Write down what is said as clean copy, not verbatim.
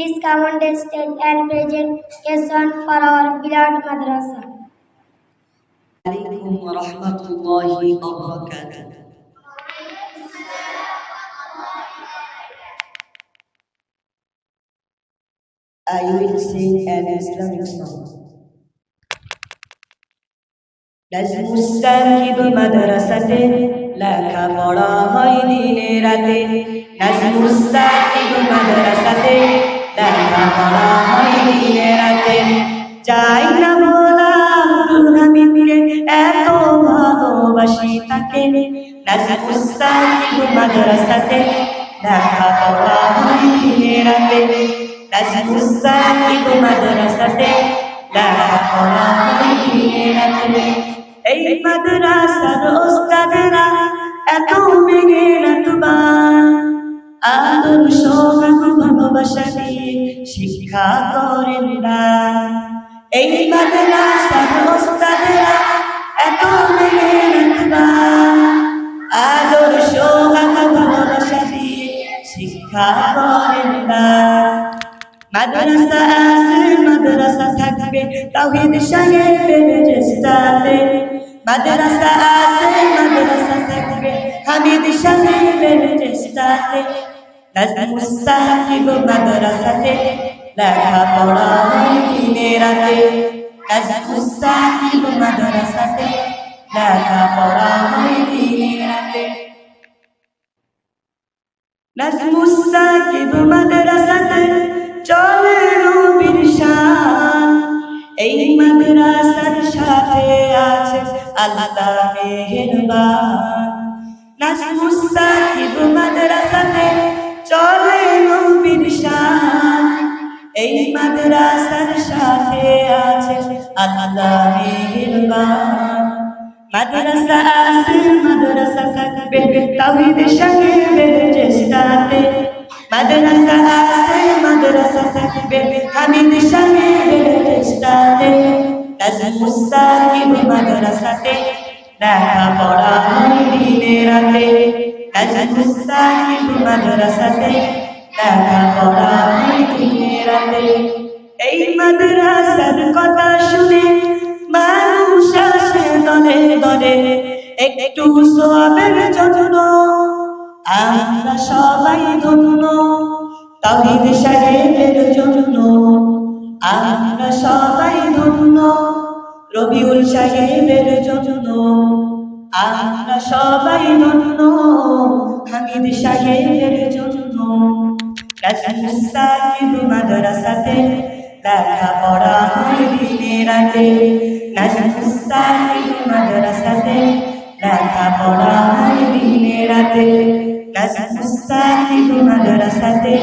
Please come on the stage and present a song for our beloved madrasa. Alaikum wa rahmatullahi wa barakatuh. I will sing an Islamic song. নাজমুস্তাকিব মাদ্রাসাতে লেখাপড়া হয় দিনে রাতে নাজমুস্তাকিব মাদ্রাসাতে লেখাপড়া হয় দিনে রাতে যাই না বলা আব্দুল হামিদকে এত ভালোবাসি তাকে নাজমুস্তাকিব মাদ্রাসাতে লেখাপড়া হয় দিনে রাতে নাজমুস্তাকিব মাদ্রাসাতে লেখাপড়া হয় দিনে রাতে এই মাদ্রাসার ওস্তাদেরা এত মেহনতবান আদর্শ ভালোবাসা দিয়ে শিক্ষা করেন দান এই মাদ্রাসার ওস্তাদেরা এত মেহনতবান আদর্শ ভালোবাসা দিয়ে শিক্ষা করেন দান মাদ্রাসা আছে মাদ্রাসা থাকবে তাওহীদ সাহেবের চেষ্টাতে মাদ্রাসা আছে মাদ্রাসা থাকবে হামিদ সাহেবের চেষ্টাতে নাজমুস্তাকিব মাদ্রাসাতে লেখাপড়া হয় দিনে রাতে নাজমুস্তাকিব মাদ্রাসাতে লেখাপড়া হয় দিনে রাতে নাজমুস্তাকিব মাদ্রাসাতে চলে নবীর শান এই মাদ্রাসার সাথে আছে আল্লাহ মেহেরবান নাজমুস্তাকিব মাদ্রাসাতে চলে নবীর শান এই মাদ্রাসার সাথে আছে আল্লাহ মেহেরবান মাদ্রাসা আছে মাদ্রাসা থাকবে তাওহীদ সাহেবের চেষ্টাতে মাদ্রাসা আছে মাদ্রাসা থাকবে হামিদ সাহেবের চেষ্টাতে নাজমুস্তাকিব মাদ্রাসাতে লেখাপড়া হয় দিনে রাতে নাজমুস্তাকিব মাদ্রাসাতে লেখাপড়া হয় দিনে রাতে এই মাদ্রাসার কথা শুনে মানুষ আসে দলে দলে একটু সওয়াবের জন্য আমরা সবাই ধন্য তাওহীদ সাহেবের জন্য আমরা সবাই ধন্য রবিউল সাহেবের জন্য আমরা সবাই ধন্য হামিদ সাহেবের জন্য নাজমুস্তাকিব মাদ্রাসাতে লেখাপড়া হয় দিনে রাতে নাজমুস্তাকিব মাদ্রাসাতে লেখাপড়া হয় দিনে রাতে নাজমুস্তাকিব মাদ্রাসাতে